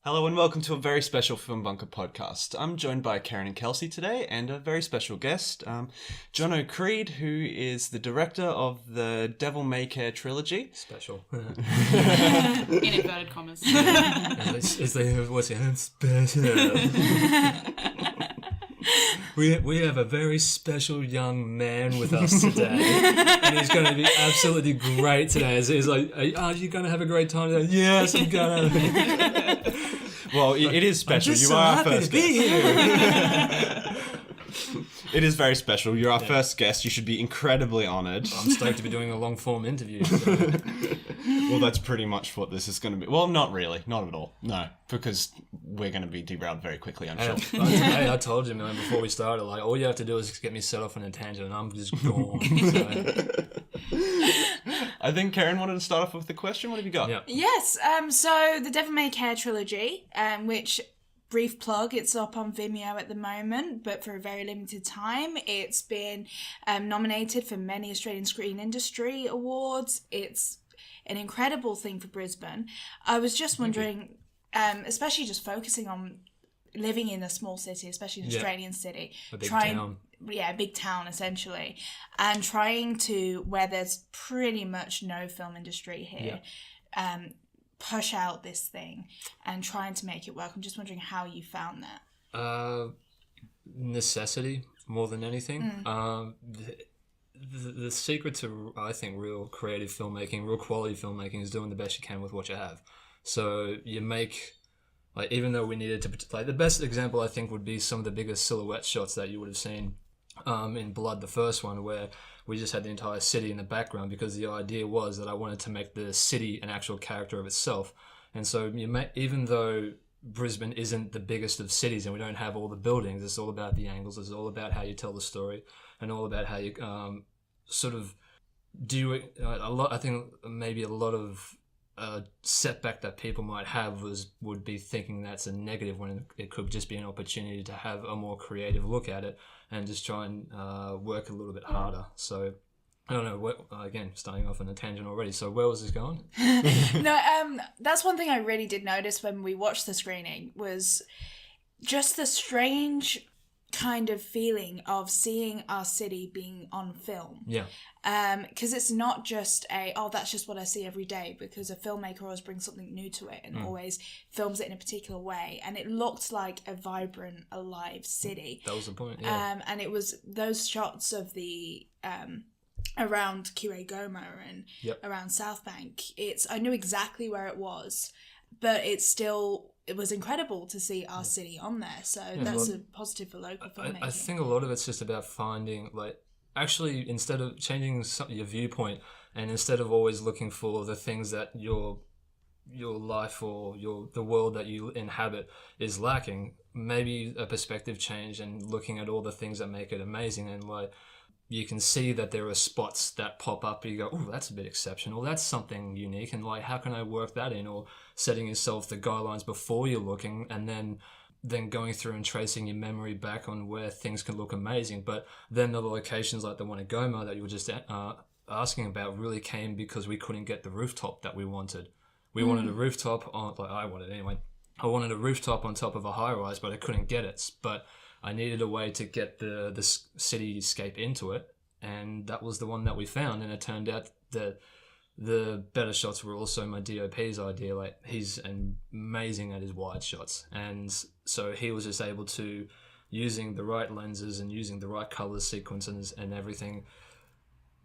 Hello and welcome to a very special FilmBunker podcast. I'm joined by Karen and Kelsey today and a very special guest, John O'Creed, who is the director of the Devil May Care Trilogy. Special. In inverted commas. It's like, what's it? Special. We have a very special young man with us today, and he's going to be absolutely great today. He's like, are you going to have a great time today? Yes, I'm going to. Well, it is special. You are our first guest. It is very special. You're our first guest. You should be incredibly honoured. I'm stoked to be doing a long-form interview. So. Well, that's pretty much what this is going to be. Well, not really. Not at all. No, because we're going to be derailed very quickly, I'm sure. I told you, man, before we started, like, all you have to do is get me set off on a tangent and I'm just gone. So. I think Karen wanted to start off with the question. What have you got? Yeah. Yes, so the Devil May Care Trilogy, which... brief plug, it's up on Vimeo at the moment, but for a very limited time. It's been nominated for many Australian Screen Industry Awards. It's an incredible thing for Brisbane. I was just wondering, especially just focusing on living in a small city, especially an Australian city. A big town. Yeah, a big town, essentially. And trying to, where there's pretty much no film industry here, push out this thing and trying to make it work. I'm just wondering how you found that. Necessity more than anything. The secret to, I think, real creative filmmaking, real quality filmmaking is doing the best you can with what you have. So you make, like, even though we needed to, like, the best example I think would be some of the biggest silhouette shots that you would have seen in Blood, the first one, where we just had the entire city in the background because the idea was that I wanted to make the city an actual character of itself. And so even though Brisbane isn't the biggest of cities and we don't have all the buildings, it's all about the angles, it's all about how you tell the story and all about how you sort of do it. I think maybe a lot of setback that people might have would be thinking that's a negative when it could just be an opportunity to have a more creative look at it and just try and work a little bit harder. So I don't know, again, starting off on a tangent already. So where was this going? No, that's one thing I really did notice when we watched the screening was just the strange kind of feeling of seeing our city being on film. Yeah. Because it's not just that's just what I see every day, because a filmmaker always brings something new to it and always films it in a particular way, and it looked like a vibrant, alive city. That was the point, yeah. And it was those shots of the around QA Goma and around South Bank. I knew exactly where it was, but it was incredible to see our city on there. So that's a positive for local filmmaking. I think a lot of it's just about finding, like, actually, instead of changing your viewpoint and instead of always looking for the things that your life or the world that you inhabit is lacking, maybe a perspective change and looking at all the things that make it amazing. And, like, you can see that there are spots that pop up. You go, oh, that's a bit exceptional. That's something unique. And, like, how can I work that in? Or setting yourself the guidelines before you're looking, and then going through and tracing your memory back on where things can look amazing. But then the locations like the one at Goma that you were just asking about really came because we couldn't get the rooftop that we wanted. We wanted a rooftop on, like, I wanted anyway. I wanted a rooftop on top of a high-rise, but I couldn't get it. But I needed a way to get the cityscape into it, and that was the one that we found. And it turned out that the better shots were also my DOP's idea. Like, he's amazing at his wide shots, and so he was just able to, using the right lenses and using the right color sequences and everything,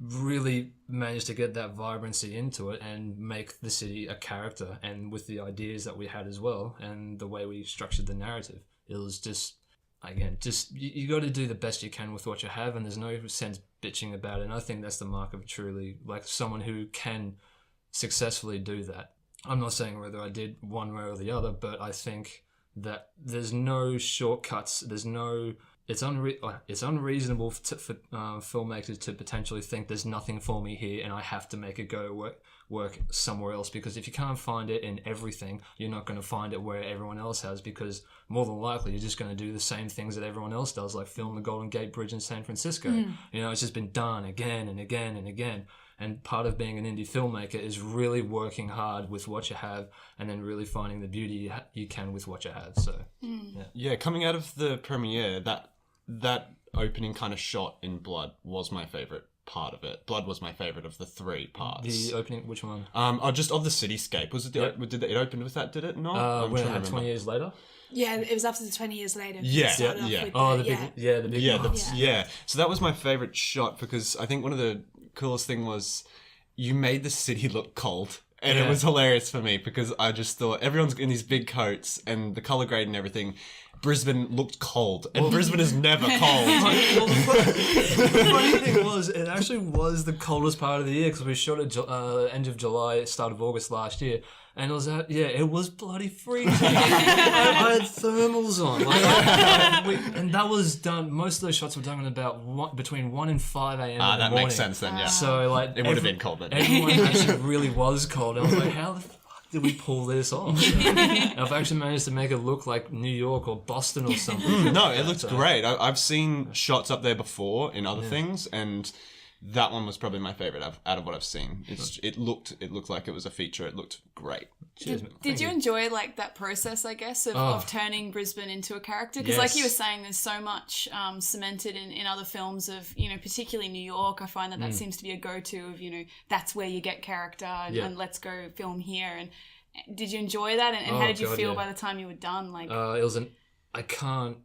really managed to get that vibrancy into it and make the city a character. And with the ideas that we had as well and the way we structured the narrative, it was just, again, just you got to do the best you can with what you have, and there's no sense bitching about it. And I think that's the mark of truly, like, someone who can successfly do that. I'm not saying whether I did one way or the other, but I think that there's no shortcuts. It's unreasonable for filmmakers to potentially think there's nothing for me here and I have to make it go work somewhere else, because if you can't find it in everything, you're not going to find it where everyone else has, because more than likely you're just going to do the same things that everyone else does, like film the Golden Gate Bridge in San Francisco. You know, it's just been done again and again and again. And part of being an indie filmmaker is really working hard with what you have, and then really finding the beauty you can with what you have. So Yeah, coming out of the premiere, that opening kind of shot in Blood was my favorite part of it. Blood was my favorite of the 3 parts. the opening, which one? Just of the cityscape. Was it did it open with that? Did it not? I'm When trying to 20 remember. years later. Yeah, it was after the 20 years later. Yeah, It started off yeah. with Oh, the the big Yeah, ones. So that was my favorite shot because I think one of the coolest thing was you made the city look cold. And it Yeah. was hilarious for me because I just thought everyone's in these big coats and the color grade and everything. Brisbane looked cold, and Brisbane is never cold. Well, the funny thing was, it actually was the coldest part of the year because we shot at end of July, start of August last year, and it was bloody freezing. I had thermals on, and that was done. Most of those shots were done at between 1 and 5 a.m. in the That morning. makes sense then, yeah. So like It would have been cold then. Everyone actually really was cold. I was like, how the fuck did we pull this off? And I've actually managed to make it look like New York or Boston or something. No, it looks great. I've seen shots up there before in other things, and that one was probably my favorite out of what I've seen. It looked like it was a feature. It looked great. Cheers, man. Did you enjoy like that process, I guess, of turning Brisbane into a character? Because like you were saying, there's so much cemented in other films of, particularly New York. I find that seems to be a go-to of, that's where you get character and let's go film here. And did you enjoy that? And how did you feel by the time you were done? Like, it was I can't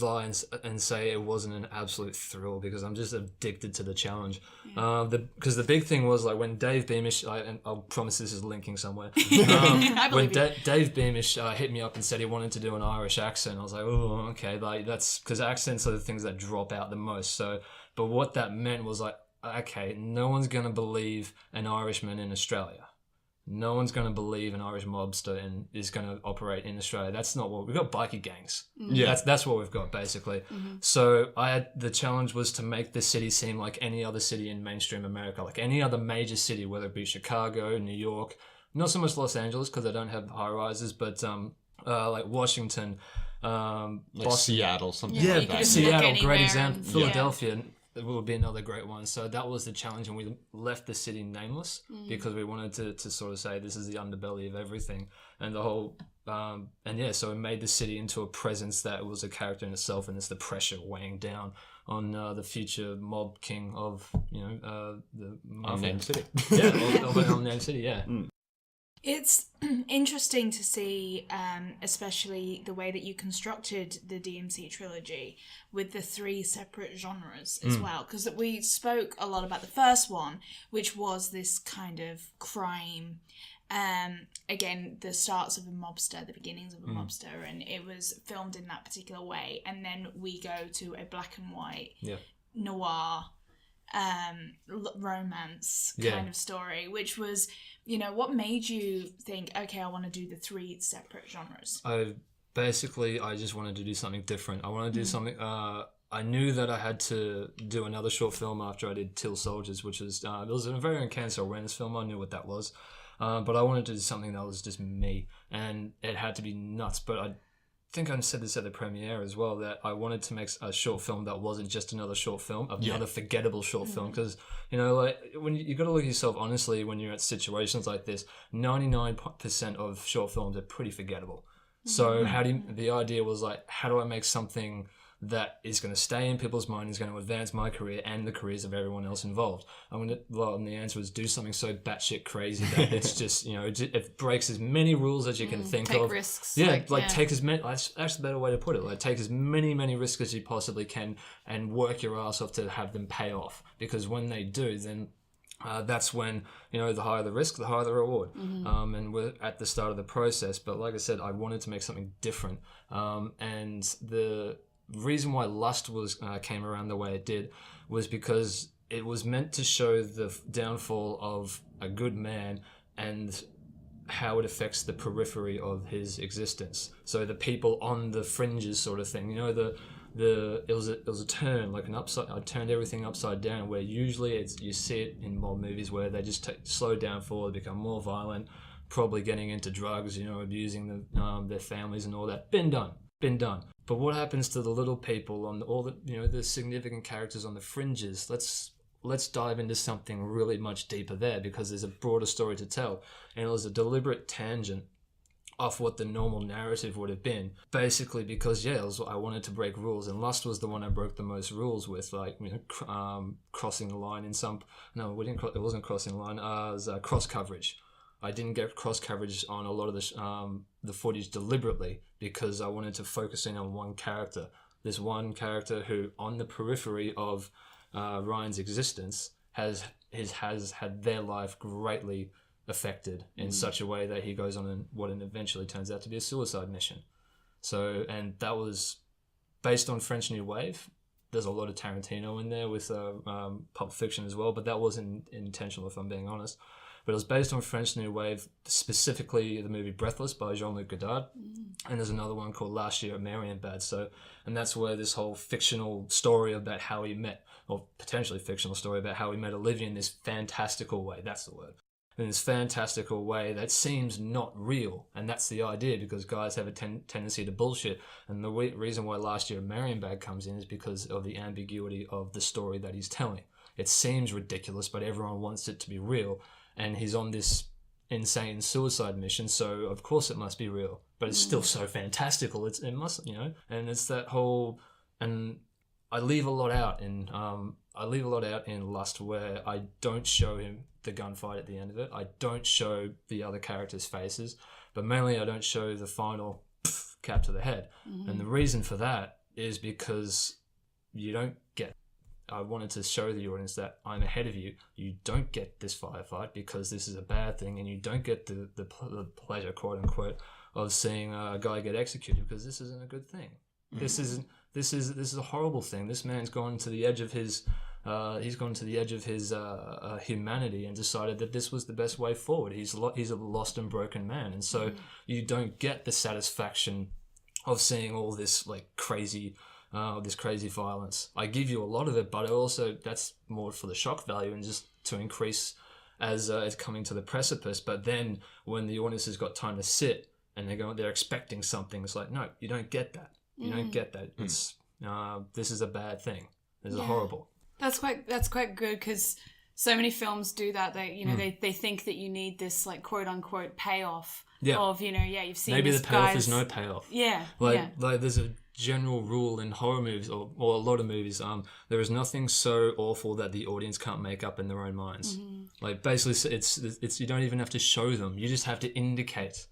lie and say it wasn't an absolute thrill because I'm just addicted to the challenge. Because the big thing was like when Dave Beamish, and I'll promise this is linking somewhere. When Dave Beamish hit me up and said he wanted to do an Irish accent, I was like, oh, okay, like that's because accents are the things that drop out the most. So, but what that meant was like, okay, no one's gonna believe an Irishman in Australia. No one's going to believe an Irish mobster is going to operate in Australia. That's not what we've got. Bikie gangs. Yeah, that's what we've got basically. So the challenge was to make the city seem like any other city in mainstream America, like any other major city, whether it be Chicago, New York, not so much Los Angeles because they don't have high rises, but like Washington, like Boston, Seattle, something Yeah, like you could that. just look Seattle, anywhere great and- example. Yeah. Philadelphia would be another great one. So that was the challenge, and we left the city nameless because we wanted to sort of say this is the underbelly of everything, and the whole so it made the city into a presence that was a character in itself, and it's the pressure weighing down on the future mob king of the Unnamed city. of an unnamed city. Yeah. It's interesting to see, especially the way that you constructed the DMC trilogy with the 3 separate genres as well. Because we spoke a lot about the first one, which was this kind of crime. Again, the starts of a mobster, the beginnings of a mobster, and it was filmed in that particular way. And then we go to a black and white noir romance kind of story, which was, what made you think, okay, I want to do the 3 separate genres? I just wanted to do something different. I wanted to do something. I knew that I had to do another short film after I did Till Soldiers, which was it was a very cancer awareness film. I knew what that was, but I wanted to do something that was just me, and it had to be nuts. But I think I said this at the premiere as well, that I wanted to make a short film that wasn't just another short film, another forgettable short film. Because, like when you got to look at yourself honestly when you're at situations like this, 99% of short films are pretty forgettable. So the idea was like, how do I make something that is going to stay in people's mind, is going to advance my career and the careers of everyone else involved? And the answer was do something so batshit crazy that it's just, it breaks as many rules as you can think take of. risks. Yeah, take as many, that's the better way to put it. Like take as many risks as you possibly can and work your ass off to have them pay off. Because when they do, then that's when, the higher the risk, the higher the reward. And we're at the start of the process. But like I said, I wanted to make something different. And the reason why Lust came around the way it did was because it was meant to show the downfall of a good man and how it affects the periphery of his existence. So the people on the fringes, sort of thing. It was a turn, like I turned everything upside down. Where usually you see it in mob movies where they just slow down forward, become more violent, probably getting into drugs, abusing their families and all that. Been done. But what happens to the little people on all the the significant characters on the fringes? Let's let's dive into something really much deeper there because there's a broader story to tell. And it was a deliberate tangent off what the normal narrative would have been, basically because I wanted to break rules, and Lust was the one I broke the most rules with, like, you know, crossing the line in some. No, we didn't. It wasn't crossing the line. It was cross coverage. I didn't get cross coverage on a lot of the footage deliberately because I wanted to focus in on one character. This one character who, on the periphery of Ryan's existence, has had their life greatly affected in such a way that he goes on what eventually turns out to be a suicide mission. So, and that was based on French New Wave. There's a lot of Tarantino in there with Pulp Fiction as well, but that wasn't intentional, if I'm being honest. But it was based on French New Wave, specifically the movie Breathless by Jean-Luc Godard. And there's another one called Last Year at Marienbad. So, and that's where this whole fictional story about how he met, or potentially fictional story about how he met Olivia in this fantastical way. That's the word. In this fantastical way that seems not real. And that's the idea, because guys have a tendency to bullshit. And the reason why Last Year at Marienbad comes in is because of the ambiguity of the story that he's telling. It seems ridiculous, but everyone wants it to be real. And he's on this insane suicide mission, so of course it must be real. But it's still so fantastical. It must, you know. And it's that whole, and I leave a lot out in Lust, where I don't show him the gunfight at the end of it. I don't show the other characters' faces, but mainly I don't show the final cap to the head. And the reason for that is because you don't get. I wanted to show the audience that I'm ahead of you. You don't get this firefight because this is a bad thing, and you don't get the pleasure, quote unquote, of seeing a guy get executed, because this isn't a good thing. This is a horrible thing. This man's gone to the edge of his humanity and decided that this was the best way forward. He's a lost and broken man, and so you don't get the satisfaction of seeing all this like crazy violence. I give you a lot of it, but also that's more for the shock value and just to increase as it's coming to the precipice. But then when the audience has got time to sit and they're expecting something, it's like, no, you don't get that. You don't get that. It's this is a bad thing. This is horrible. That's quite good, because so many films do that. They they think that you need this like quote unquote payoff of you've seen maybe this the payoff guy's... is no payoff. Like there's a general rule in horror movies or a lot of movies. There is nothing so awful that the audience can't make up in their own minds. Like basically, it's you don't even have to show them. You just have to indicate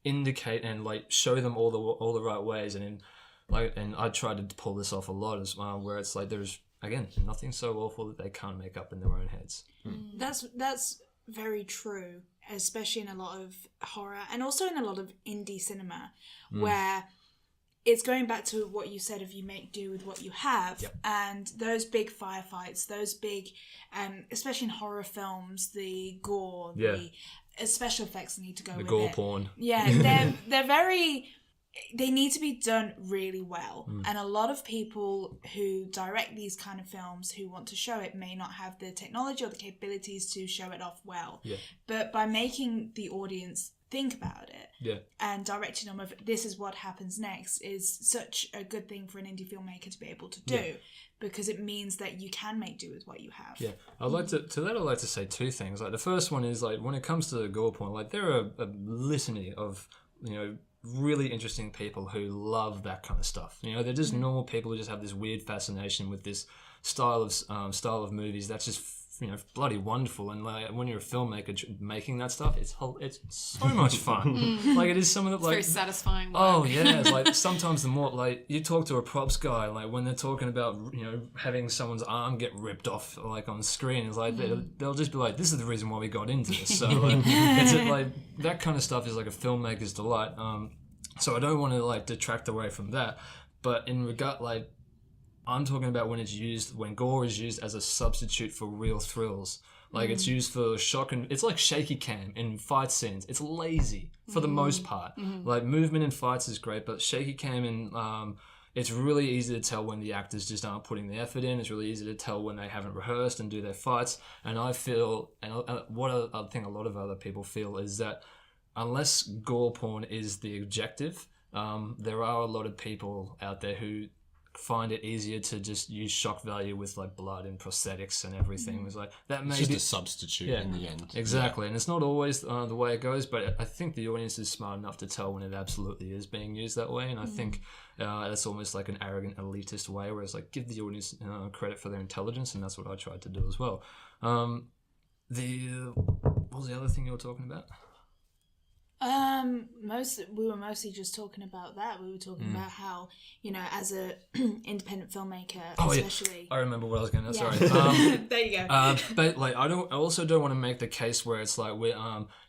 and like show them all the right ways. And I tried to pull this off a lot as well, where it's like there's again nothing so awful that they can't make up in their own heads. That's very true, especially in a lot of horror and also in a lot of indie cinema, where it's going back to what you said of you make do with what you have. And those big firefights, those big, especially in horror films, the gore, the special effects need to go with it. The gore porn. Yeah, they're very... They need to be done really well. And a lot of people who direct these kind of films who want to show it may not have the technology or the capabilities to show it off well. But by making the audience think about it and directing them of this is what happens next is such a good thing for an indie filmmaker to be able to do, because it means that you can make do with what you have. I'd like to say two things. Like the first one is like when it comes to the gore porn, like there are a litany of really interesting people who love that kind of stuff. They're just normal people who just have this weird fascination with this style of movies that's just bloody wonderful. And like when you're a filmmaker making that stuff, it's so much fun. Like it is some of the it's like very satisfying work. Oh yeah, it's like sometimes the more like you talk to a props guy, like when they're talking about having someone's arm get ripped off like on screen, it's like they'll just be like, this is the reason why we got into this. So like, it's like that kind of stuff is like a filmmaker's delight. So I don't want to like detract away from that, but in regard like I'm talking about when gore is used as a substitute for real thrills. Like it's used for shock, and it's like shaky cam in fight scenes. It's lazy for the most part. Like movement in fights is great, but shaky cam in it's really easy to tell when the actors just aren't putting the effort in. It's really easy to tell when they haven't rehearsed and do their fights. And I feel, and what I think a lot of other people feel, is that unless gore porn is the objective, there are a lot of people out there who find it easier to just use shock value with like blood and prosthetics and everything. It was like that may It's be just a substitute in the end. exactly, and it's not always the way it goes, but I think the audience is smart enough to tell when it absolutely is being used that way, and I think that's almost like an arrogant elitist way, where it's like give the audience credit for their intelligence, and that's what I tried to do as well. What was the other thing you were talking about? We were mostly just talking about that. We were talking about how, you know, as a independent filmmaker, especially. I remember what I was going to. Sorry. There you go. But like, I also don't want to make the case where it's like we're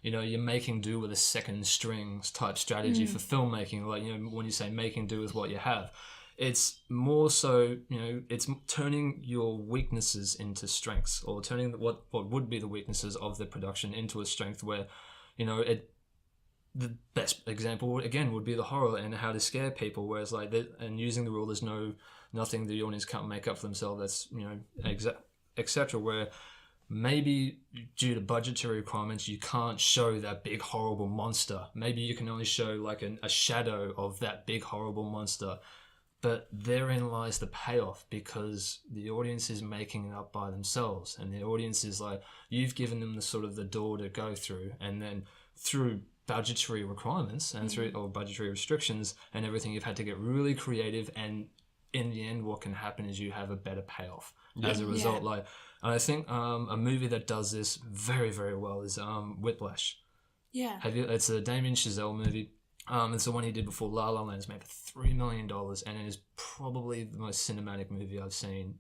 you know, you're making do with a second strings type strategy for filmmaking. Like, you know, when you say making do with what you have, it's more so, you know, it's turning your weaknesses into strengths, or turning what would be the weaknesses of the production into a strength where, you know, the best example again would be the horror and how to scare people, whereas like and using the rule, there's nothing the audience can't make up for themselves, that's, you know, etc. Where maybe due to budgetary requirements you can't show that big horrible monster, maybe you can only show like a shadow of that big horrible monster, but therein lies the payoff, because the audience is making it up by themselves, and the audience is like, you've given them the sort of the door to go through, and then through budgetary requirements and or budgetary restrictions and everything, you've had to get really creative, and in the end what can happen is you have a better payoff as a result. Like, and I think a movie that does this very, very well is Whiplash. It's a Damien Chazelle movie. It's the one he did before La La Land. It's made for $3 million, and it is probably the most cinematic movie I've seen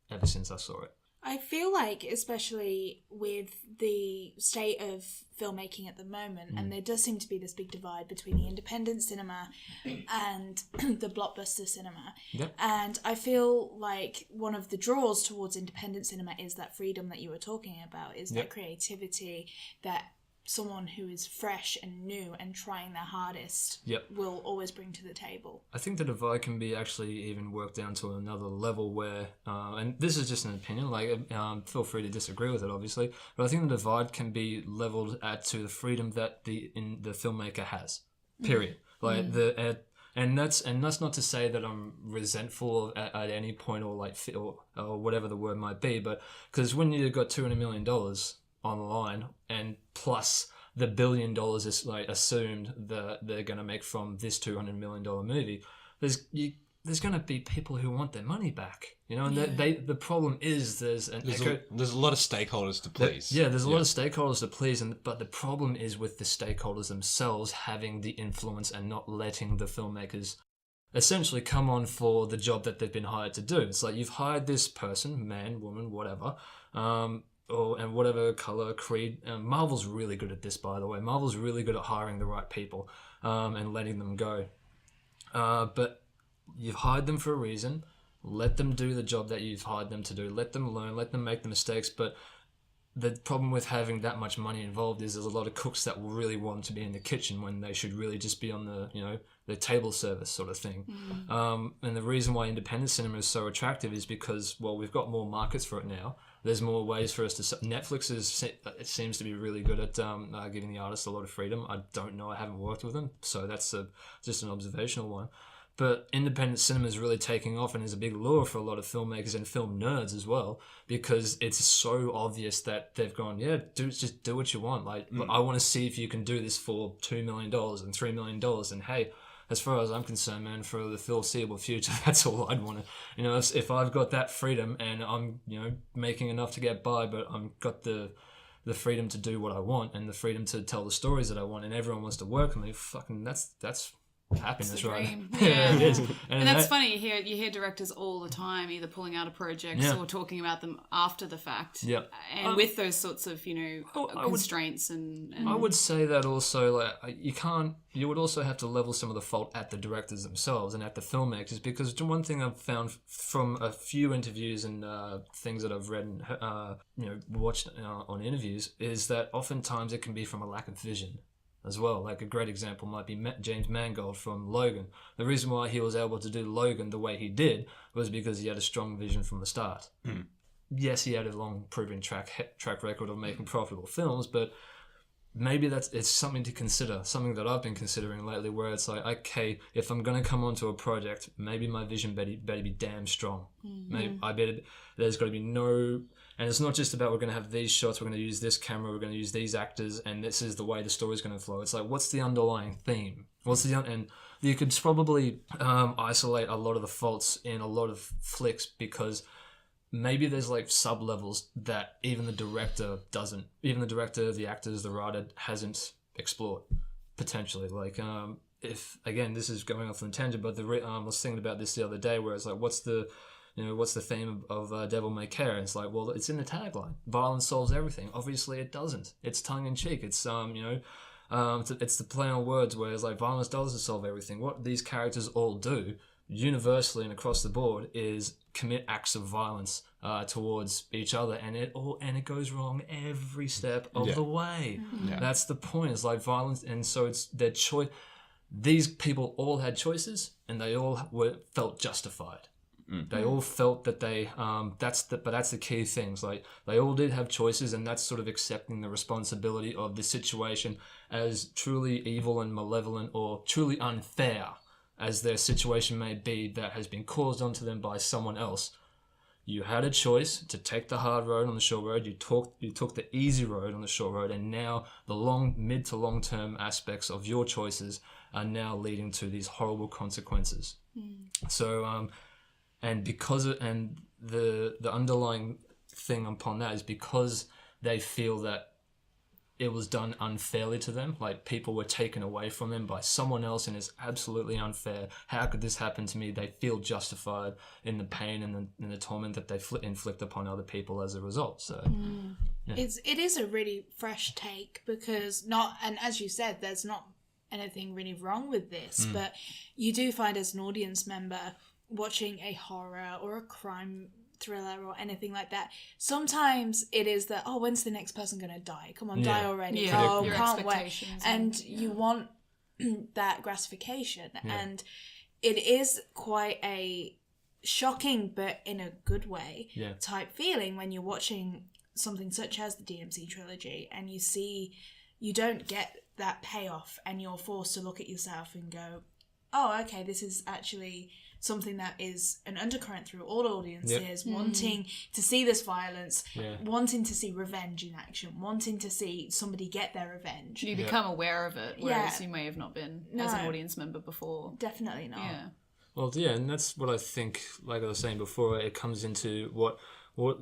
ever since I saw it. I feel like, especially with the state of filmmaking at the moment, and there does seem to be this big divide between the independent cinema and the blockbuster cinema. Yep. And I feel like one of the draws towards independent cinema is that freedom that you were talking about, is that creativity that someone who is fresh and new and trying their hardest will always bring to the table. I think the divide can be actually even worked down to another level where, and this is just an opinion, like feel free to disagree with it obviously, but I think the divide can be leveled to the freedom that the filmmaker has, period. Like and that's not to say that I'm resentful at any point, or like or whatever the word might be, but because when you've got $200 million on the line, and plus the $1 billion is like assumed that they're going to make from this $200 million movie, there's going to be people who want their money back, you know, and the problem is there's a lot of stakeholders to please. There's a lot of stakeholders to please, but the problem is with the stakeholders themselves having the influence and not letting the filmmakers essentially come on for the job that they've been hired to do. It's like, you've hired this person, man, woman, whatever, and whatever color, creed. Marvel's really good at this, by the way. Marvel's really good at hiring the right people and letting them go. But you've hired them for a reason. Let them do the job that you've hired them to do. Let them learn. Let them make the mistakes. But the problem with having that much money involved is there's a lot of cooks that will really want to be in the kitchen when they should really just be on the table service sort of thing. And the reason why independent cinema is so attractive is because, well, we've got more markets for it now. There's more ways for us to... Netflix it seems to be really good at giving the artists a lot of freedom. I don't know. I haven't worked with them, so that's just an observational one. But independent cinema is really taking off and is a big lure for a lot of filmmakers and film nerds as well, because it's so obvious that they've gone, just do what you want. Like, I want to see if you can do this for $2 million and $3 million. And hey, as far as I'm concerned, man, for the foreseeable future, that's all I'd want to, you know, if I've got that freedom and I'm, you know, making enough to get by, but I've got the freedom to do what I want and the freedom to tell the stories that I want, and everyone wants to work with me, fucking that's happiness, right? Yeah, it is. And that's funny. You hear directors all the time either pulling out of projects or talking about them after the fact. Yeah, and with those sorts of, you know, constraints and I would say that also, like, you would also have to level some of the fault at the directors themselves and at the filmmakers, because one thing I've found from a few interviews and things that I've read and watched on interviews is that oftentimes it can be from a lack of vision as well. Like, a great example might be James Mangold from Logan. The reason why he was able to do Logan the way he did was because he had a strong vision from the start. Yes, he had a long proven track record of making profitable films, but maybe it's something to consider, something that I've been considering lately, where it's like, okay, if I'm going to come onto a project, maybe my vision better be damn strong. Maybe there's got to be no, and it's not just about we're going to have these shots, we're going to use this camera, we're going to use these actors, and this is the way the story's going to flow. It's like, what's the underlying theme? And you could probably isolate a lot of the faults in a lot of flicks, because maybe there's like sub-levels that even the director, the actors, the writer hasn't explored, potentially. Like, if, again, this is going off on a tangent, but I was thinking about this the other day, where it's like, what's the theme of Devil May Care? And it's like, well, it's in the tagline. Violence solves everything. Obviously it doesn't. It's tongue-in-cheek. It's, it's the play on words, where it's like, violence doesn't solve everything. What these characters all do, universally and across the board, is commit acts of violence towards each other, and it goes wrong every step of the way. That's the point. It's like violence, and so it's their choice. These people all had choices, and they all felt justified. They all felt that they but that's the key things. Like, they all did have choices, and that's sort of accepting the responsibility of the situation, as truly evil and malevolent or truly unfair as their situation may be, that has been caused onto them by someone else. You had a choice to take the hard road on the short road. You took the easy road on the short road, and now the mid to long term aspects of your choices are now leading to these horrible consequences. So, and because the underlying thing upon that is because they feel that it was done unfairly to them, like people were taken away from them by someone else, and it's absolutely unfair. How could this happen to me? They feel justified in the pain and the torment that they inflict upon other people as a result. So it is a really fresh take, because and as you said, there's not anything really wrong with this, but you do find, as an audience member watching a horror or a crime thriller or anything like that, sometimes it is that, oh, when's the next person gonna die? Come on, die already. Oh, can't wait. And you want that gratification. And it is quite a shocking, but in a good way, type feeling when you're watching something such as the DMC trilogy, and you don't get that payoff, and you're forced to look at yourself and go, oh, okay, this is actually something that is an undercurrent through all audiences, wanting to see this violence, wanting to see revenge in action, wanting to see somebody get their revenge. You become aware of it, whereas you may have not been as an audience member before. Definitely not. Yeah. Well, and that's what I think, like I was saying before, it comes into what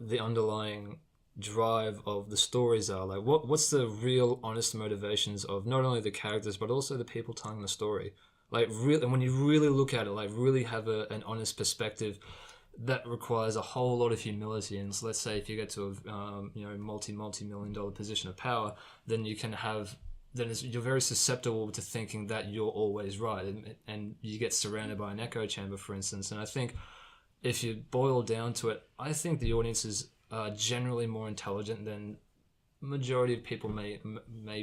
the underlying drive of the stories are. Like, what's the real honest motivations of not only the characters, but also the people telling the story. Like, really, and when you really look at it, like, really have an honest perspective, that requires a whole lot of humility. And so let's say if you get to a multi-million-dollar position of power, then you can have, you're very susceptible to thinking that you're always right, and you get surrounded by an echo chamber, for instance. And I think if you boil down to it, I think the audiences are generally more intelligent than majority of people may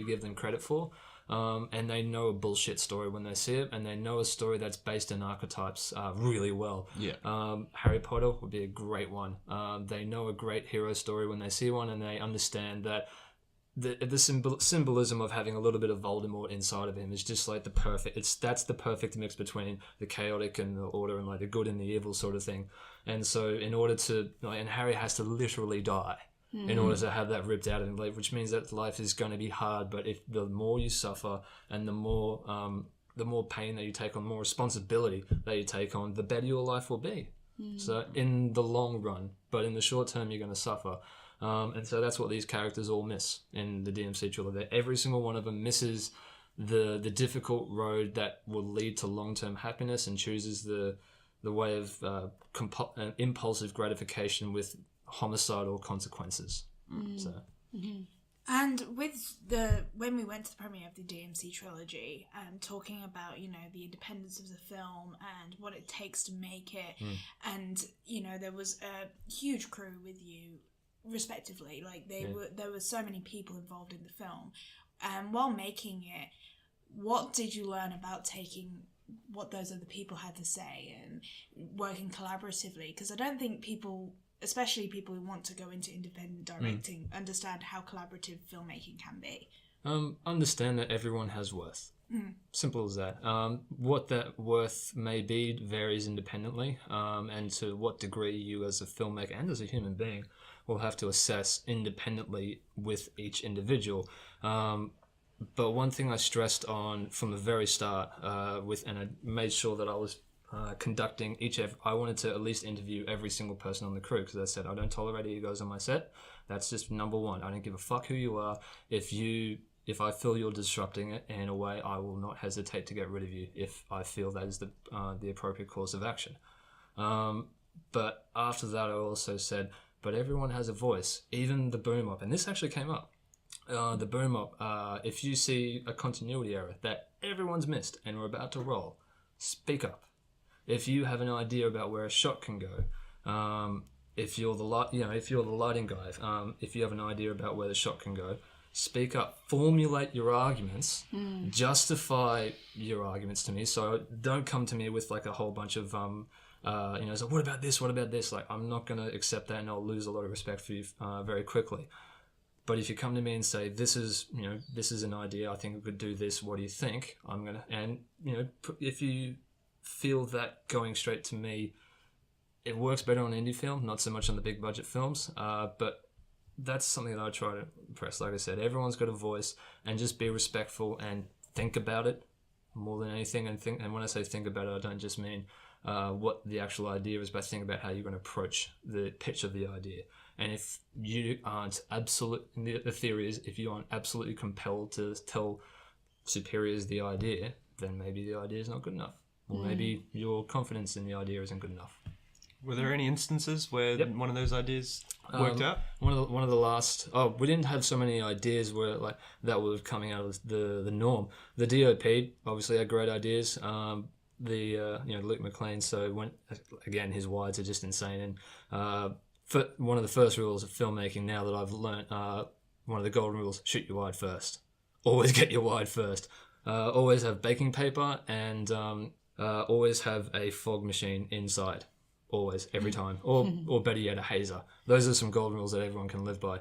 give them credit for. And they know a bullshit story when they see it, and they know a story that's based in archetypes really well. Harry Potter would be a great one. They know a great hero story when they see one, and they understand that the symbolism of having a little bit of Voldemort inside of him is just like that's the perfect mix between the chaotic and the order, and like the good and the evil sort of thing. And so in order to, and Harry has to literally die in order to have that ripped out of him, which means that life is going to be hard. But if the more you suffer, and the more pain that you take on, the more responsibility that you take on, the better your life will be. So in the long run, but in the short term, you're going to suffer. And so that's what these characters all miss in the DMC trilogy. Every single one of them misses the difficult road that will lead to long-term happiness, and chooses the way of impulsive gratification with homicidal consequences. So And with when we went to the premiere of the DMC trilogy, and talking about, the independence of the film and what it takes to make it, and there was a huge crew with you respectively, like there were so many people involved in the film, and while making it, what did you learn about taking what those other people had to say and working collaboratively? Because I don't think people, especially people who want to go into independent directing, understand how collaborative filmmaking can be. Understand that everyone has worth. Simple as that. What that worth may be varies independently, and to what degree you as a filmmaker and as a human being will have to assess independently with each individual. But one thing I stressed on from the very start, and I made sure that I was conducting I wanted to at least interview every single person on the crew, because I said I don't tolerate egos on my set. That's just number one. I don't give a fuck who you are. If I feel you're disrupting it in a way, I will not hesitate to get rid of you if I feel that is the appropriate course of action. But after that, I also said, but everyone has a voice, even the boom up. And this actually came up. The boom up, if you see a continuity error that everyone's missed and we're about to roll, speak up. If you have an idea about where a shot can go, if you're the lighting guy, if you have an idea about where the shot can go, speak up, formulate your arguments, justify your arguments to me. So don't come to me with like a whole bunch of, so what about this? What about this? Like, I'm not going to accept that, and I'll lose a lot of respect for you very quickly. But if you come to me and say, this is an idea, I think we could do this, what do you think? If you feel that going straight to me, it works better on indie film, not so much on the big budget films, but that's something that I try to impress. Like I said, everyone's got a voice, and just be respectful and think about it more than anything. And when I say think about it, I don't just mean what the actual idea is, but think about how you're going to approach the pitch of the idea. And if you aren't the theory is, if you aren't absolutely compelled to tell superiors the idea, then maybe the idea is not good enough. Or maybe your confidence in the idea isn't good enough. Were there any instances where one of those ideas worked out? One of the last. Oh, we didn't have so many ideas where like that were coming out of the norm. The DOP obviously had great ideas. Luke McLean. So when again, his wides are just insane. And one of the first rules of filmmaking now that I've learnt, one of the golden rules: shoot your wide first. Always get your wide first. Always have baking paper, and always have a fog machine inside. Always, every time. Or better yet, a hazer. Those are some golden rules that everyone can live by.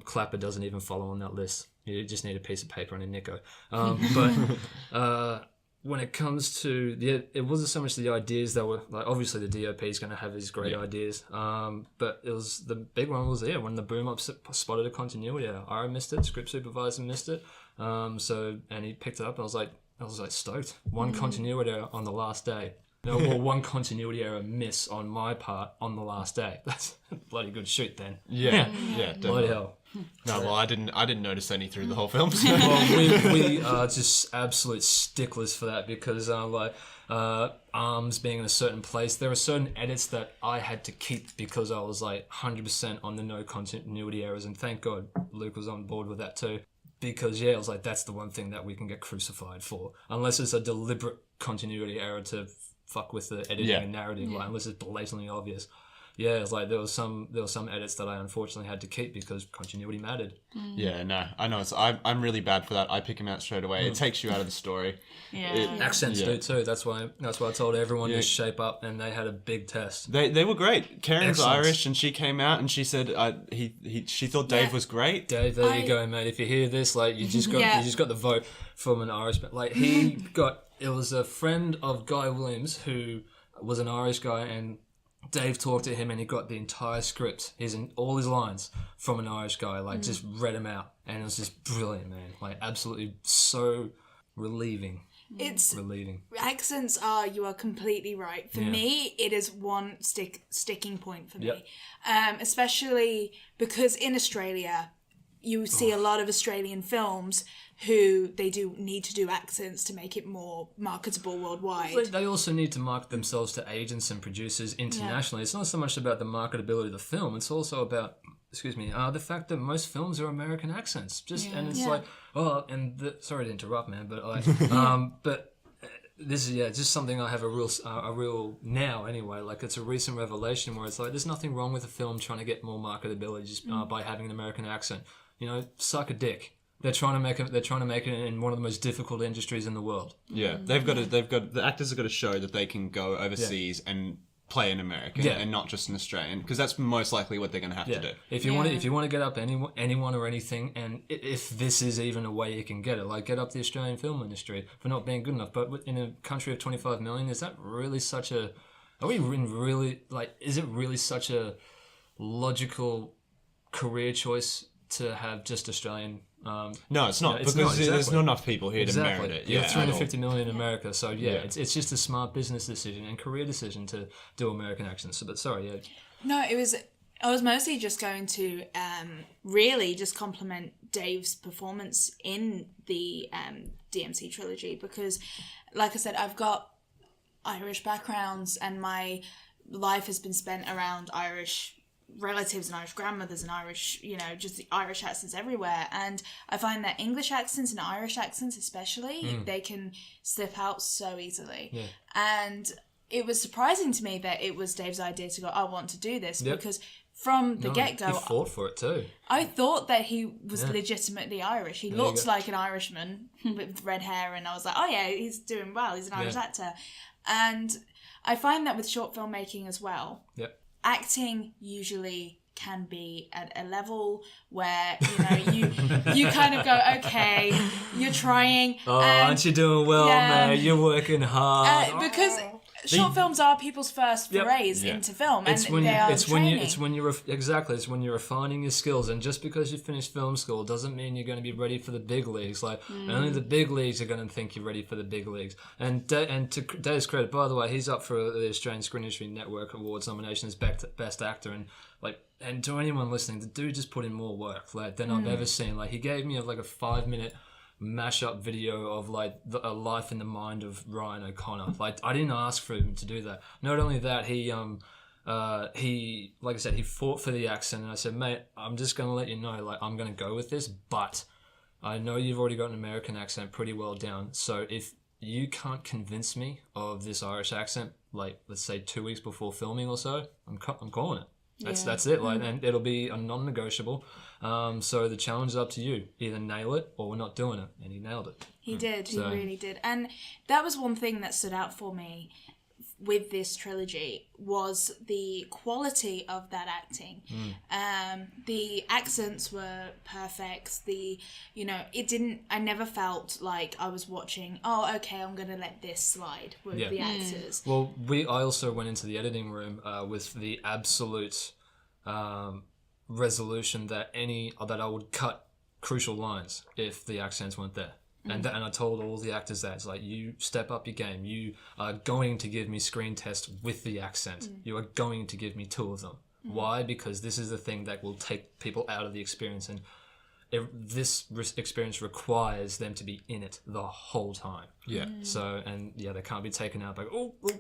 Clapper doesn't even follow on that list. You just need a piece of paper and a Nico. But when it comes to it wasn't so much the ideas that were like, obviously the DOP is going to have his great ideas. But it was the big one was when the boom up spotted a continuity error. I missed it. Script supervisor missed it. And he picked it up. And I was like stoked. One continuity error on the last day. One continuity error miss on my part on the last day. That's a bloody good shoot then. Yeah, bloody hell. No, well, I didn't notice any through the whole film. Well, we are just absolute sticklers for that because arms being in a certain place, there are certain edits that I had to keep because I was like 100% on the no continuity errors, and thank God Luke was on board with that too. Because I was like, that's the one thing that we can get crucified for, unless it's a deliberate continuity error to fuck with the editing and narrative, like unless it's blatantly obvious. Yeah, it's like there was some edits that I unfortunately had to keep because continuity mattered. Yeah, no, I know. I'm really bad for that. I pick him out straight away. It takes you out of the story. Accents do too. That's why I told everyone to shape up, and they had a big test. They were great. Karen's Irish, and she came out and she said she thought Dave was great. Dave, there you go, mate. If you hear this, like you just got the vote from an Irish, like it was a friend of Guy Williams who was an Irish guy, and Dave talked to him and he got the entire script, all his lines from an Irish guy, like just read them out, and it was just brilliant, man. Like absolutely so relieving. It's relieving. Accents you are completely right. For me, it is one sticking point for me, especially because in Australia, you see a lot of Australian films who they do need to do accents to make it more marketable worldwide. But they also need to market themselves to agents and producers internationally. It's not so much about the marketability of the film. It's also about, the fact that most films are American accents. And it's like, sorry to interrupt, man, but but this is just something I have a real now anyway. Like it's a recent revelation where it's like there's nothing wrong with a film trying to get more marketability just by having an American accent. Suck a dick. They're trying to make it in one of the most difficult industries in the world. Yeah, the actors have got to show that they can go overseas and play an American and not just an Australian, because that's most likely what they're going to have to do. If you want to get up anyone or anything, and if this is even a way you can get it, like get up the Australian film industry for not being good enough. But in a country of 25 million, is that really such a? Are we really like? Is it really such a logical career choice to have just Australian? No, it's not, because there's not enough people here to merit it. You have 350 million in America, so it's just a smart business decision and career decision to do American accents. So, but sorry, No, I was mostly just going to really just compliment Dave's performance in the DMC trilogy, because, like I said, I've got Irish backgrounds and my life has been spent around Irish relatives and Irish grandmothers and Irish, just the Irish accents everywhere. And I find that English accents and Irish accents especially, they can slip out so easily. Yeah. And it was surprising to me that it was Dave's idea to go, I want to do this, because from the get-go... He fought for it too. I thought that he was legitimately Irish. He looked like an Irishman with red hair, and I was like, oh yeah, he's doing well. He's an Irish actor. And I find that with short filmmaking as well, acting usually can be at a level where, you kind of go, okay, you're trying. Oh, aren't you doing well, man? You're working hard. Because short films are people's first forays into film, and they are training. It's when you're refining your skills, and just because you finished film school doesn't mean you're going to be ready for the big leagues. Like only the big leagues are going to think you're ready for the big leagues. And to Dave's credit, by the way, he's up for the Australian Screen Industry Network Awards nomination as best actor, and to anyone listening, the dude just put in more work than I've ever seen. Like, he gave me a 5-minute mashup video of a life in the mind of Ryan O'Connor. Like, I didn't ask for him to do that. Not only that, he like I said, he fought for the accent, and I said, mate, I'm just gonna let you know, I'm gonna go with this, but I know you've already got an American accent pretty well down, so if you can't convince me of this Irish accent, let's say 2 weeks before filming or so, I'm calling it. That's it. And it'll be a non-negotiable. So the challenge is up to you. Either nail it or we're not doing it. And he nailed it. He did. He really did. And that was one thing that stood out for me with this trilogy, was the quality of that acting. The accents were perfect. I never felt like I was watching, oh, okay, I'm going to let this slide with the actors. Well, I also went into the editing room with the absolute resolution that I would cut crucial lines if the accents weren't there. And I told all the actors that, it's like, you step up your game. You are going to give me screen tests with the accent. You are going to give me 2 of them. Why? Because this is the thing that will take people out of the experience, and this experience requires them to be in it the whole time. Yeah. So, they can't be taken out by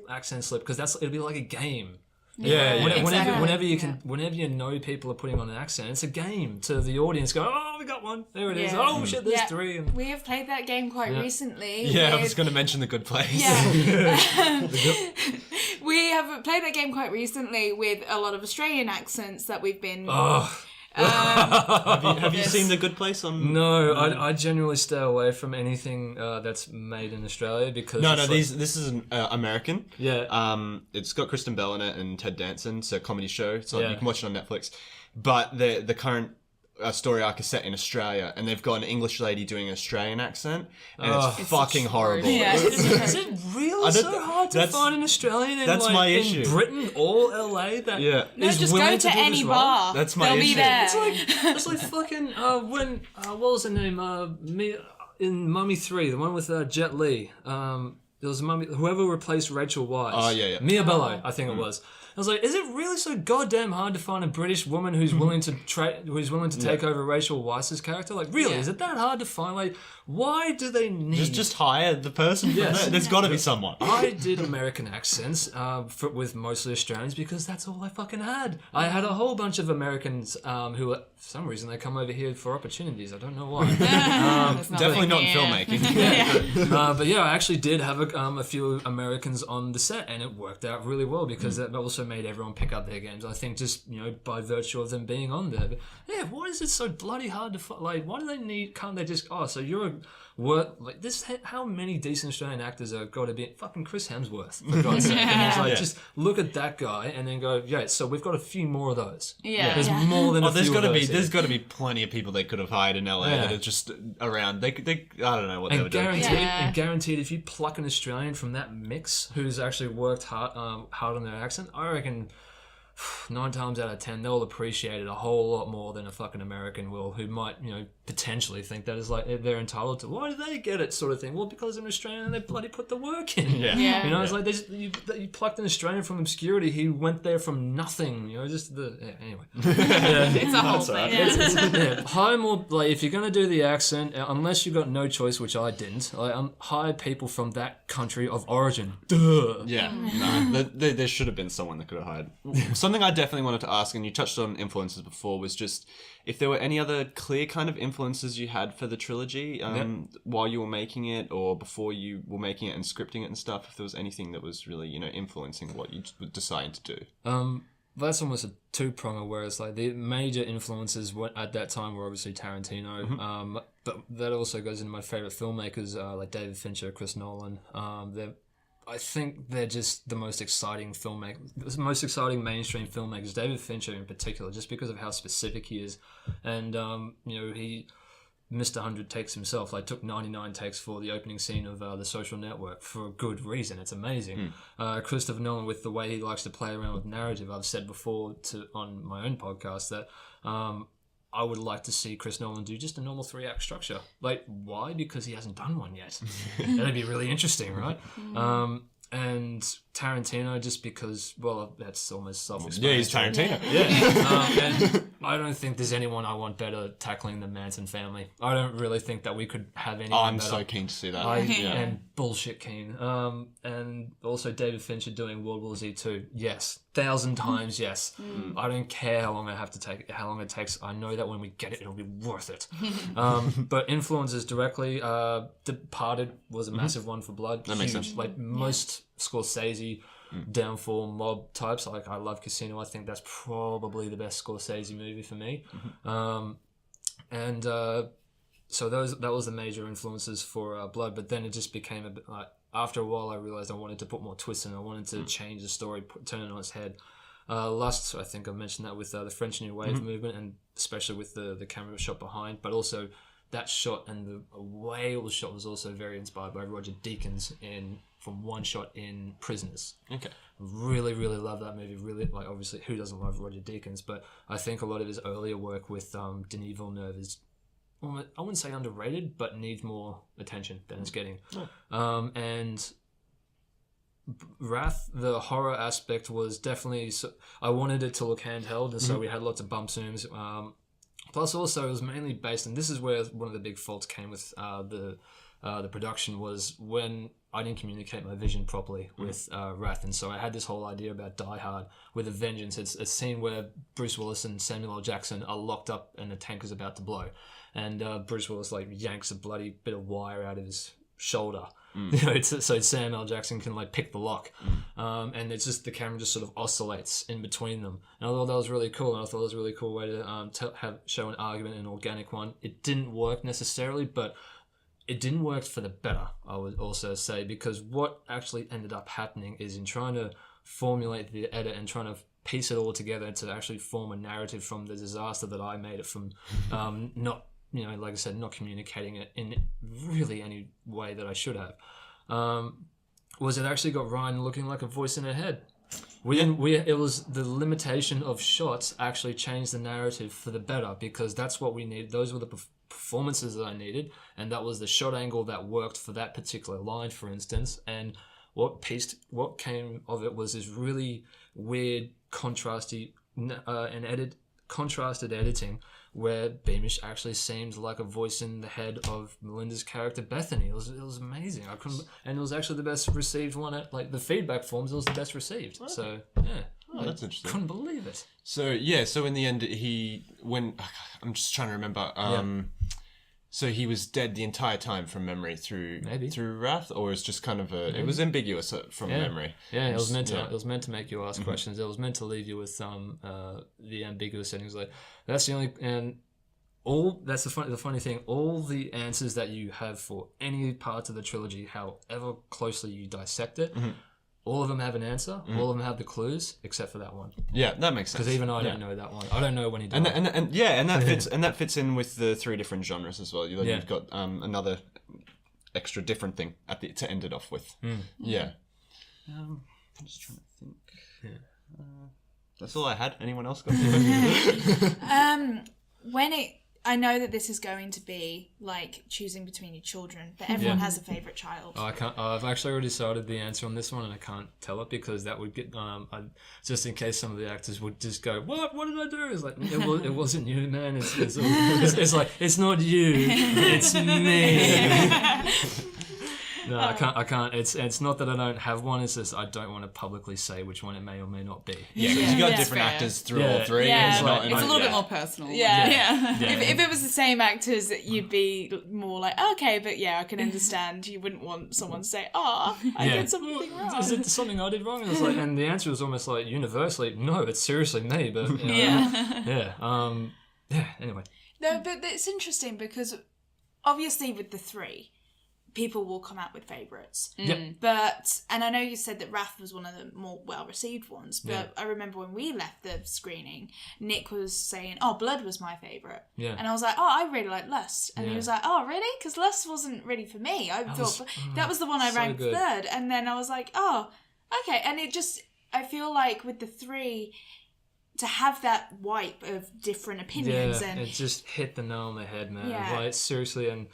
accent slip, because it'll be like a game. Whenever you know people are putting on an accent, it's a game to the audience. Go, oh, we got one. There it is. Oh shit, there's 3. And we have played that game quite recently. Yeah, I was going to mention The Good Place. Yeah. We have played that game quite recently with a lot of Australian accents that we've been. Have you seen The Good Place on? No, I genuinely stay away from anything that's made in Australia, because this is an American. Yeah. It's got Kristen Bell in it and Ted Danson. It's a comedy show. So you can watch it on Netflix. But the current story arc is set in Australia, and they've got an English lady doing an Australian accent, and it's fucking horrible. Yeah. Is it really so hard to find an Australian in Britain or LA that is willing to do any bar? That's my issue. Be there. It's like fucking what was her name? In Mummy 3, the one with Jet Li. There was whoever replaced Rachel Weisz. Oh yeah. Mia Bello, I think it was. I was like, is it really so goddamn hard to find a British woman who's willing to take over Rachel Weisz's character? Like, really, is it that hard to find? Like, why do they need... Just hire the person. Yes. There's got to be someone. I did American accents with mostly Australians, because that's all I fucking had. I had a whole bunch of Americans who, for some reason, they come over here for opportunities. I don't know why. Definitely not in filmmaking. But I actually did have a few Americans on the set, and it worked out really well, because that also also made everyone pick up their games. I think just, by virtue of them being on there. But, yeah, why is it so bloody hard to like? Why do they need? Can't they just? Oh, so you're a like this? How many decent Australian actors have got to be? Fucking Chris Hemsworth, for God's sake. And it's like, just look at that guy and then go, yeah. So we've got a few more of those. Yeah, there's more than a few. There's got to be plenty of people they could have hired in LA that are just around. They I don't know what they were doing. And guaranteed, if you pluck an Australian from that mix who's actually worked hard on their accent, I reckon 9 times out of 10 they'll appreciate it a whole lot more than a fucking American will, who might potentially think that is like they're entitled to. Why do they get it, sort of thing? Well, because I'm Australian and they bloody put the work in. It's like you plucked an Australian from obscurity. He went there from nothing. Anyway. It's a whole thing. Hire more, like, if you're gonna do the accent, unless you've got no choice, which I didn't. Hire people from that country of origin. Duh. Yeah, no, there should have been someone that could have hired. Something I definitely wanted to ask, and you touched on influences before, was just if there were any other clear kind of influences you had for the trilogy while you were making it, or before you were making it and scripting it and stuff. If there was anything that was really influencing what you were deciding to do. That's almost a two-pronger, whereas like the major influences at that time were obviously Tarantino, but that also goes into my favorite filmmakers like David Fincher, Chris Nolan. I think they're just the most exciting mainstream filmmakers. David Fincher in particular, just because of how specific he is, and he missed 100 takes himself. Like, took 99 takes for the opening scene of The Social Network for a good reason. It's amazing. Christopher Nolan, with the way he likes to play around with narrative, I've said before on my own podcast that I would like to see Chris Nolan do just a normal 3-act structure. Like, why? Because he hasn't done one yet. That'd be really interesting, right? And Tarantino, just because, well, that's almost self-explanatory. Yeah, he's Tarantino. And I don't think there's anyone I want better tackling the Manson family. I don't really think that we could have anyone I'm better. so keen to see that. And bullshit keen. And also David Fincher doing World War Z 2. Yes. 1,000 times yes. I don't care how long it takes. I know that when we get it, it'll be worth it. But influences directly, Departed was a massive one for Blood. That makes sense. Like most Scorsese downfall mob types. Like, I love Casino. I think that's probably the best Scorsese movie for me. So that was the major influences for Blood. But then it just became a bit like, after a while I realized I wanted to put more twists in. I wanted to change the story, turn it on its head. Lust, I think I mentioned that with the French New Wave movement, and especially with the camera shot behind, but also that shot and the way it was shot was also very inspired by Roger Deakins from one shot in Prisoners. Okay. Really, really love that movie. Really, like, obviously, who doesn't love Roger Deakins? But I think a lot of his earlier work with Denis Villeneuve is, I wouldn't say underrated, but needs more attention than it's getting. And Wrath, the horror aspect was definitely, I wanted it to look handheld, and so we had lots of bump zooms. Plus, also, it was mainly based, and this is where one of the big faults came with the production, was when I didn't communicate my vision properly with Wrath, and so I had this whole idea about Die Hard with a vengeance. It's a scene where Bruce Willis and Samuel L. Jackson are locked up and the tank is about to blow, and Bruce Willis like yanks a bloody bit of wire out of his shoulder, so Sam L. Jackson can like pick the lock, and it's just the camera just sort of oscillates in between them. And I thought that was really cool, and I thought it was a really cool way to show an argument, an organic one. It didn't work necessarily, but it didn't work for the better, I would also say, because what actually ended up happening is, in trying to formulate the edit and trying to piece it all together to actually form a narrative from the disaster that I made it from, not, like I said, not communicating it in really any way that I should have, was it actually got Ryan looking like a voice in her head. It was the limitation of shots actually changed the narrative for the better, because that's what we need. Those were the performances that I needed, and that was the shot angle that worked for that particular line, for instance. And what came of it was this really weird contrasted editing, where Beamish actually seemed like a voice in the head of Melinda's character Bethany. It was amazing. And it was actually the best received one at, like, the feedback forms. It was the best received. Okay. So yeah. Oh, that's interesting. Couldn't believe it. So in the end, I'm just trying to remember. So he was dead the entire time from memory through Wrath, or it's just kind of it was ambiguous from memory. Yeah, it was meant to make you ask questions. It was meant to leave you with the ambiguous settings. Like that's the only that's the funny thing. All the answers that you have for any part of the trilogy, however closely you dissect it. All of them have an answer. All of them have the clues, except for that one. Yeah, that makes sense. Because even I don't know that one. I don't know when he died. And that fits in with the 3 different genres as well. You've got another extra different thing to end it off with. Yeah. I'm just trying to think. Yeah. That's all I had. Anyone else got anything? I know that this is going to be like choosing between your children, but everyone has a favourite child. I can't. I've actually already decided the answer on this one, and I can't tell it because that would get just in case some of the actors would just go, "What? What did I do?" It's like it wasn't you, man. It's like it's not you, it's me. No, I can't. It's not that I don't have one. It's just I don't want to publicly say which one it may or may not be. Yeah, because you got different actors through all 3. Yeah, it's a little bit more personal. Yeah. If it was the same actors, you'd be more like, okay, but I can understand. You wouldn't want someone to say, I did something wrong. Is it something I did wrong? And, and the answer was almost like universally, no, it's seriously me. But anyway. No, but it's interesting because obviously with the 3. People will come out with favourites. But, and I know you said that Wrath was one of the more well-received ones, but I remember when we left the screening, Nick was saying, Blood was my favourite. Yeah. And I was like, I really like Lust. And he was like, really? Because Lust wasn't really for me. I thought that was the one I ranked third. And then I was like, okay. And I feel like with the 3... to have that wipe of different opinions. And it just hit the nail on the head, man. Like, seriously, and...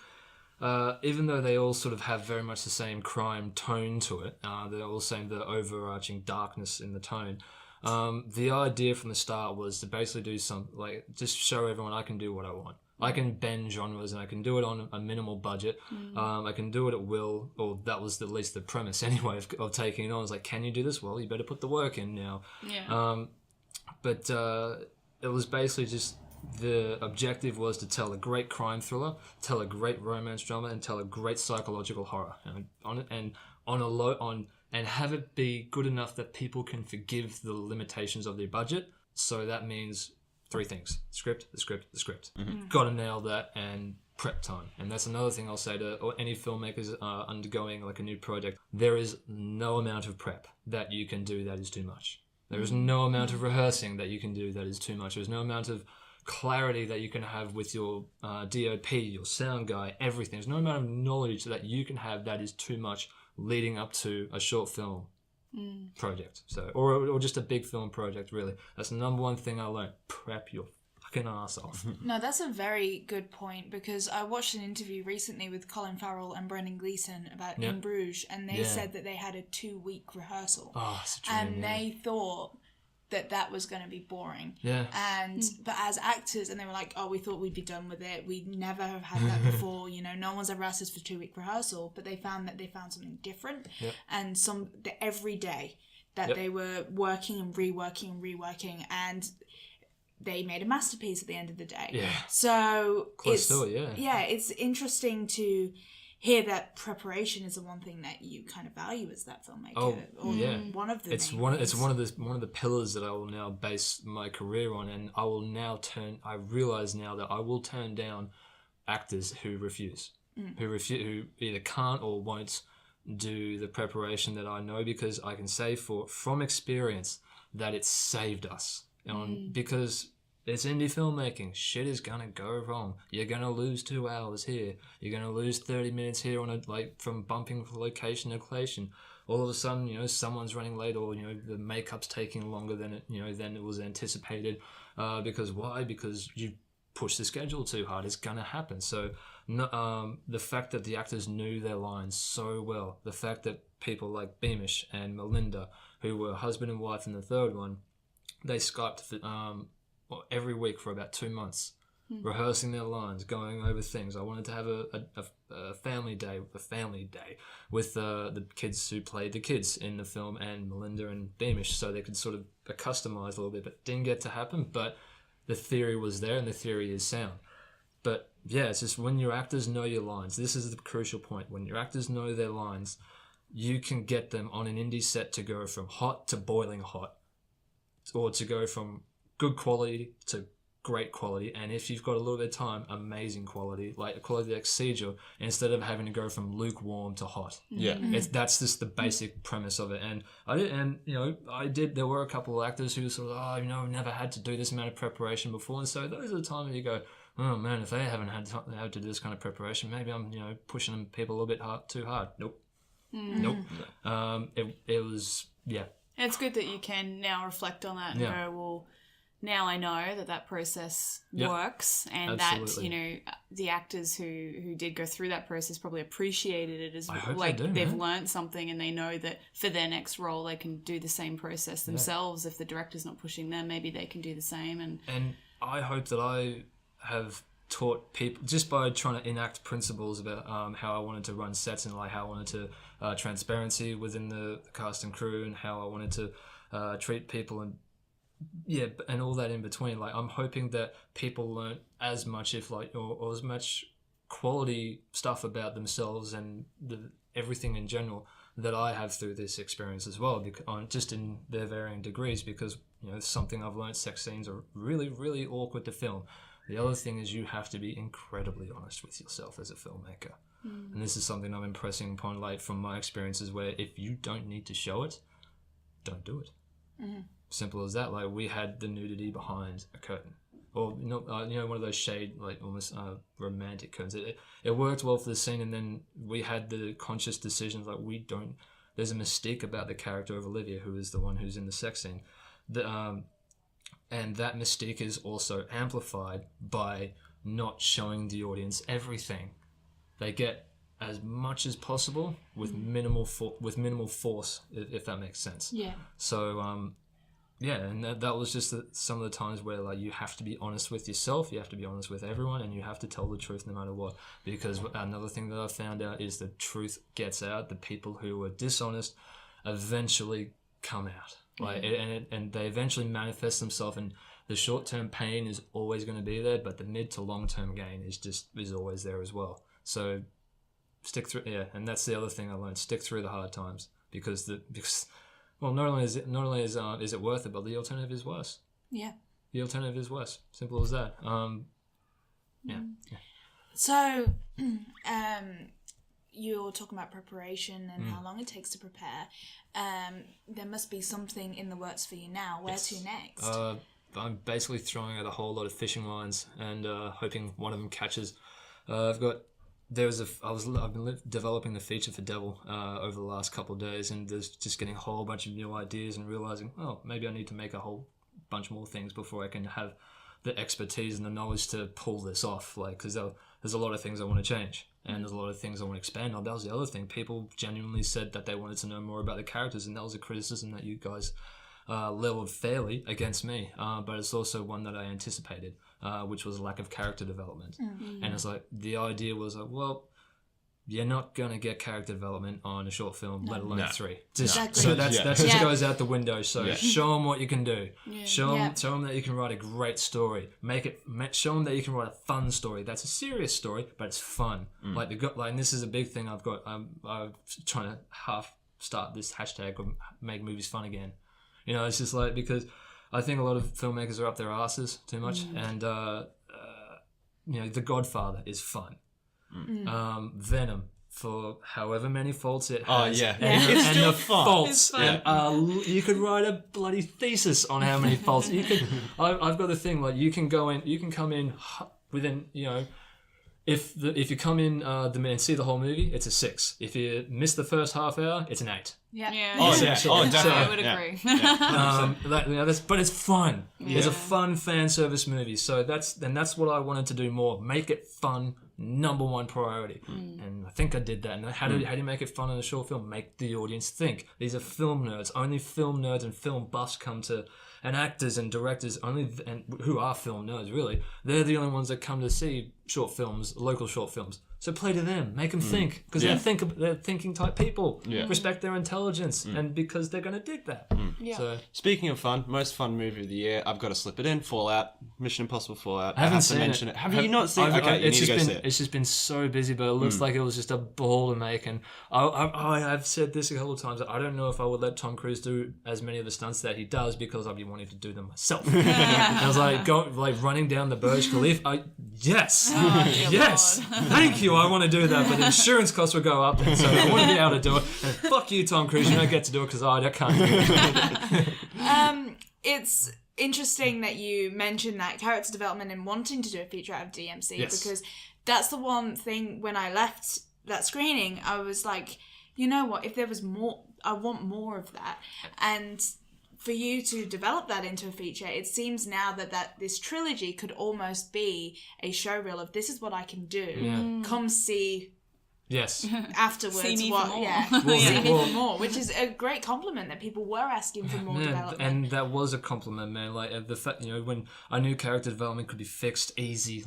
even though they all sort of have very much the same crime tone to it, they're all saying the overarching darkness in the tone. The idea from the start was to basically do something like just show everyone I can do what I want. I can bend genres and I can do it on a minimal budget. I can do it at will, or that was at least the premise anyway of taking it on. It's like, can you do this? Well, you better put the work in now. But it was basically just. The objective was to tell a great crime thriller, tell a great romance drama, and tell a great psychological horror, and have it be good enough that people can forgive the limitations of their budget. So that means 3 things: the script. Gotta nail that, and prep time. And that's another thing I'll say to any filmmakers undergoing like a new project. There is no amount of prep that you can do that is too much. There is no amount of rehearsing that you can do that is too much. There's no amount of clarity that you can have with your DOP, your sound guy, everything. There's no amount of knowledge that you can have that is too much leading up to a short film project. So, or just a big film project, really. That's the number one thing I learned. Prep your fucking ass off. No, that's a very good point, because I watched an interview recently with Colin Farrell and Brendan Gleeson about In Bruges, and they said that they had a 2-week rehearsal. It's a dream, and they thought that was going to be boring. But as actors, and they were like, we thought we'd be done with it. We never have had that before. No one's ever asked us for 2-week rehearsal, but they found something different. And every day that they were working and reworking, and they made a masterpiece at the end of the day. So it's interesting to hear that preparation is the one thing that you kind of value as that filmmaker. One of the it's one of the pillars that I will now base my career on, and I will now I realize now that I will turn down actors who refuse, who either can't or won't do the preparation that I know, because I can say from experience that it's saved us. Because it's indie filmmaking. Shit is gonna go wrong. You're gonna lose 2 hours here. You're gonna lose 30 minutes here from bumping from location to location. All of a sudden, someone's running late, or the makeup's taking longer than it was anticipated. Because why? Because you pushed the schedule too hard. It's gonna happen. So, the fact that the actors knew their lines so well, the fact that people like Beamish and Melinda, who were husband and wife in the third one, they Skyped every week for about 2 months, rehearsing their lines, going over things. I wanted to have a family day with the kids who played the kids in the film, and Melinda and Beamish, so they could sort of customize a little bit, but it didn't get to happen. But the theory was there, and the theory is sound. But yeah, it's just when your actors know your lines. This is the crucial point. When your actors know their lines, you can get them on an indie set to go from hot to boiling hot, or to go from good quality to great quality, and if you've got a little bit of time, amazing quality, like a quality that exceeds you, instead of having to go from lukewarm to hot. Yeah. That's just the basic premise of it. And there were a couple of actors who sort of, I've never had to do this amount of preparation before, and so those are the times you go, oh man, if they haven't had to do this kind of preparation, maybe I'm pushing people a little bit too hard. Nope. It was It's good that you can now reflect on that and go, well, now I know that process works, and absolutely. that the actors who did go through that process probably appreciated it as I well. hope Like they do, they've man. learned something, and they know that for their next role they can do the same process themselves. If the director's not pushing them, maybe they can do the same. And I hope that I have taught people just by trying to enact principles about how I wanted to run sets, and like how I wanted to transparency within the cast and crew, and how I wanted to treat people, and all that in between. Like, I'm hoping that people learn as much, or as much quality stuff about themselves and everything in general that I have through this experience as well, just in their varying degrees, because it's something I've learned. Sex scenes are really, really awkward to film. The other thing is you have to be incredibly honest with yourself as a filmmaker. And this is something I'm impressing upon, like, from my experiences, where if you don't need to show it, don't do it. Simple as that. Like, we had the nudity behind a curtain, or one of those shade, like, almost romantic curtains. It worked well for the scene, and then we had the conscious decisions, like, there's a mystique about the character of Olivia, who is the one who's in the sex scene. And that mystique is also amplified by not showing the audience everything. They get as much as possible with minimal force, if that makes sense. Yeah. So, and that was just some of the times where, like, you have to be honest with yourself, you have to be honest with everyone, and you have to tell the truth no matter what. Because another thing that I found out is the truth gets out. The people who are dishonest eventually come out. Like, and they eventually manifest themselves, and the short-term pain is always going to be there, but the mid to long-term gain is always there as well. So stick through, and that's the other thing I learned: stick through the hard times, because not only is it worth it, but the alternative is worse. Yeah. The alternative is worse. Simple as that. So, you're talking about preparation and how long it takes to prepare. There must be something in the works for you now. Where to next? I'm basically throwing out a whole lot of fishing lines and hoping one of them catches. I've been developing the feature for Devil over the last couple of days, and there's just getting a whole bunch of new ideas and realizing, maybe I need to make a whole bunch more things before I can have the expertise and the knowledge to pull this off. Like, because there's a lot of things I want to change, and there's a lot of things I want to expand on. That was the other thing. People genuinely said that they wanted to know more about the characters, and that was a criticism that you guys leveled fairly against me, but it's also one that I anticipated, which was lack of character development. And it's like, the idea was like, well, you're not going to get character development on a short film, let alone 3. Exactly. So that just goes out the window. So show them what you can do. Yeah. Show them that you can write a great story. Show them that you can write a fun story. That's a serious story, but it's fun. And this is a big thing I've got. I'm trying to half start this hashtag of make movies fun again. It's just like, because I think a lot of filmmakers are up their asses too much, and The Godfather is fun. Venom, for however many faults it has, it's still the fun. faults, you could write a bloody thesis on how many faults you could. I've got the thing, like, you can come in within, if you come in and see the whole movie, it's a 6. If you miss the first half hour, it's an 8. Yeah. Definitely. I would agree. But it's fun. It's a fun fan service movie. So that's what I wanted to do more. Make it fun, number one priority. And I think I did that. And how do you make it fun in a short film? Make the audience think. These are film nerds. Only film nerds and film buffs come to, and actors and directors who are film nerds, really. They're the only ones that come to see short films, local short films. So play to them, make them think, because they're thinking type people. Respect their intelligence, and because they're going to dig that. So, speaking of fun, most fun movie of the year, I've got to slip it in. Fallout. Mission Impossible Fallout. I haven't have seen to mention it. Have you not seen it? Okay, you need to go see it. It's just been so busy, but it looks like it was just a ball to make. And I've said this a couple of times. I don't know if I would let Tom Cruise do as many of the stunts that he does because I'd be wanting to do them myself. I was like running down the Burj Khalifa. Yes, yes, thank you. I want to do that, but the insurance costs would go up, and so I want to be able to do it. And fuck you, Tom Cruise. You don't get to do it because I can't do it. It's interesting that you mentioned that character development and wanting to do a feature out of DMC because that's the one thing when I left that screening, I was like, you know what, if there was more, I want more of that. And for you to develop that into a feature, it seems now that this trilogy could almost be a showreel of this is what I can do. Yeah. Come see afterwards. See me for more. See me for more, which is a great compliment that people were asking for more development. And that was a compliment, man. Like the fact, when I knew character development could be fixed easy,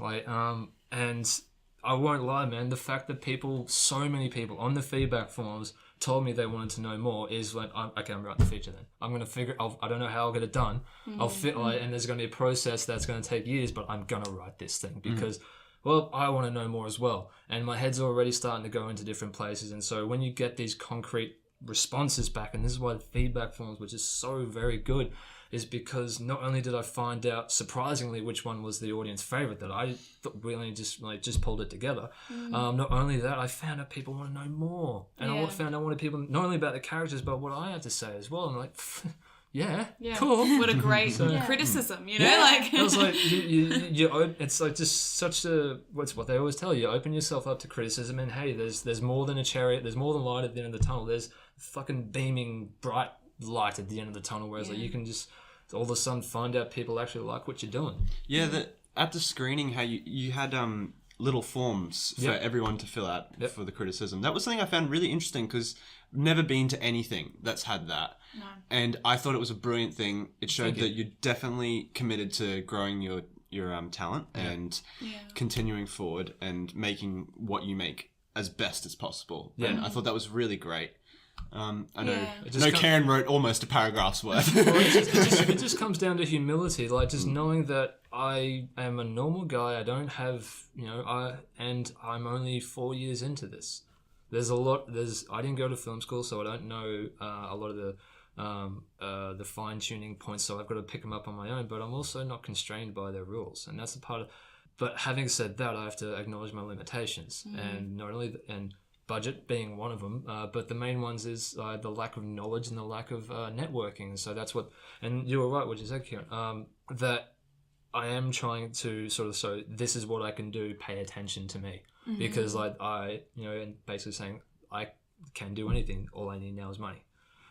and I won't lie, man, the fact that so many people on the feedback forms told me they wanted to know more is when I'm writing the feature then. I'm going to I don't know how I'll get it done. I'll and there's going to be a process that's going to take years, but I'm going to write this thing because well, I want to know more as well. And my head's already starting to go into different places. And so when you get these concrete responses back, and this is why the feedback forms, which is so very good, is because not only did I find out, surprisingly, which one was the audience favorite that I really just pulled it together. Not only that, I found out people want to know more. And I found out people, not only about the characters, but what I had to say as well. And like... Yeah, cool. What a great criticism, you know? Yeah. I was like, it's like just such a, what's what they always tell you, open yourself up to criticism, and hey, there's more than a chariot, there's more than light at the end of the tunnel, there's fucking beaming bright light at the end of the tunnel, whereas like you can just all of a sudden find out people actually like what you're doing. Yeah, at the screening, how you had little forms for everyone to fill out for the criticism. That was something I found really interesting because I've never been to anything that's had that. No. And I thought it was a brilliant thing. It showed that you're definitely committed to growing your talent and continuing forward and making what you make as best as possible. Yeah. And I thought that was really great. I know Karen wrote almost a paragraph's worth. Well, it just comes down to humility, like just knowing that I am a normal guy. I don't have, and I'm only 4 years into this. I didn't go to film school, so I don't know a lot of the fine tuning points. So I've got to pick them up on my own. But I'm also not constrained by their rules, and that's the part of. But having said that, I have to acknowledge my limitations, and not only budget being one of them, but the main ones is the lack of knowledge and the lack of networking. And so that's what. And you were right, what you said, Kieran. That I am trying to so this is what I can do. Pay attention to me. Because I and basically saying I can do anything. All I need now is money.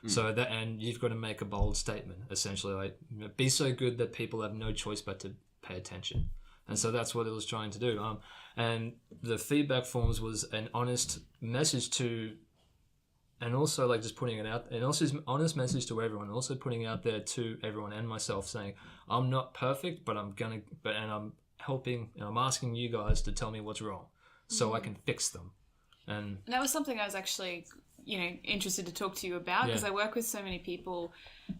So that, and you've got to make a bold statement. Essentially, like be so good that people have no choice but to pay attention. And so that's what it was trying to do. And the feedback forms was an honest message to, and also like just putting it out, and also an honest message to everyone. Also putting out there to everyone and myself, saying I'm not perfect, but I'm helping, and I'm asking you guys to tell me what's wrong. So I can fix them. And that was something I was actually, interested to talk to you about because I work with so many people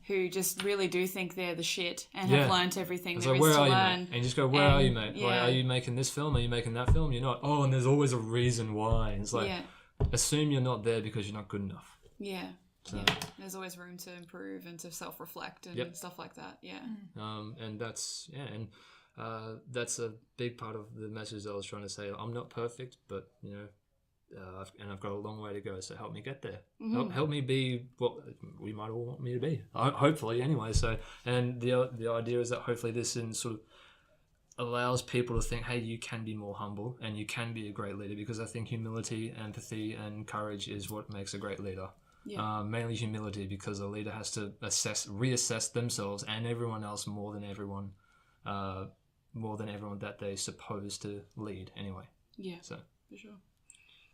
who just really do think they're the shit and have learnt everything there is to learn. And you just go, where are you, mate? Like, are you making this film? Are you making that film? You're not. Oh, and there's always a reason why. It's like, assume you're not there because you're not good enough. Yeah. So. Yeah. There's always room to improve and to self-reflect and stuff like that. Yeah. And that's, that's a big part of the message that I was trying to say. I'm not perfect, but I've got a long way to go. So help me get there. Help me be what we might all want me to be. Hopefully, anyway. So, and the idea is that hopefully this sort of allows people to think, hey, you can be more humble and you can be a great leader. Because I think humility, empathy, and courage is what makes a great leader. Yeah. Mainly humility, because a leader has to reassess themselves and everyone else more than everyone that they're supposed to lead anyway. Yeah, so for sure.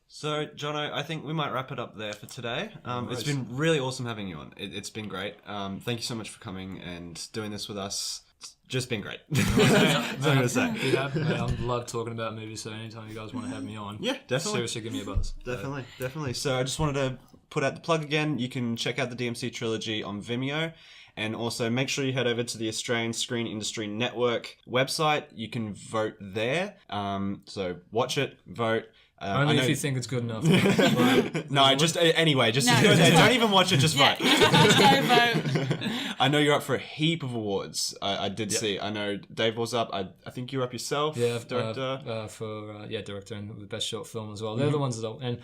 So, Jono, I think we might wrap it up there for today. It's been really awesome having you on. It's been great. Thank you so much for coming and doing this with us. It's just been great. That's what I'm going to say. I love talking about movies, so anytime you guys want to have me on, definitely. Seriously, give me a buzz. Definitely. So I just wanted to put out the plug again. You can check out the DMC trilogy on Vimeo. And also make sure you head over to the Australian Screen Industry Network website. You can vote there. So watch it, vote. Only if you think it's good enough. No, just anyway, just go there. Don't even watch it, just vote. Just go vote. I know you're up for a heap of awards. I did see. I know Dave was up. I think you're up yourself. Yeah, director. Director and the best short film as well. They're the ones that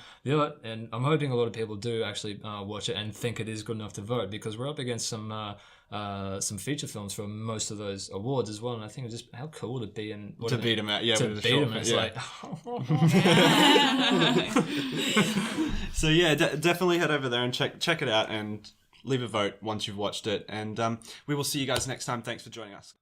and I'm hoping a lot of people do actually watch it and think it is good enough to vote, because we're up against some feature films for most of those awards as well, and I think it's just how cool to be in to beat them out. Yeah, to with beat them. It's like. So yeah, definitely head over there and check it out and leave a vote once you've watched it. And we will see you guys next time. Thanks for joining us.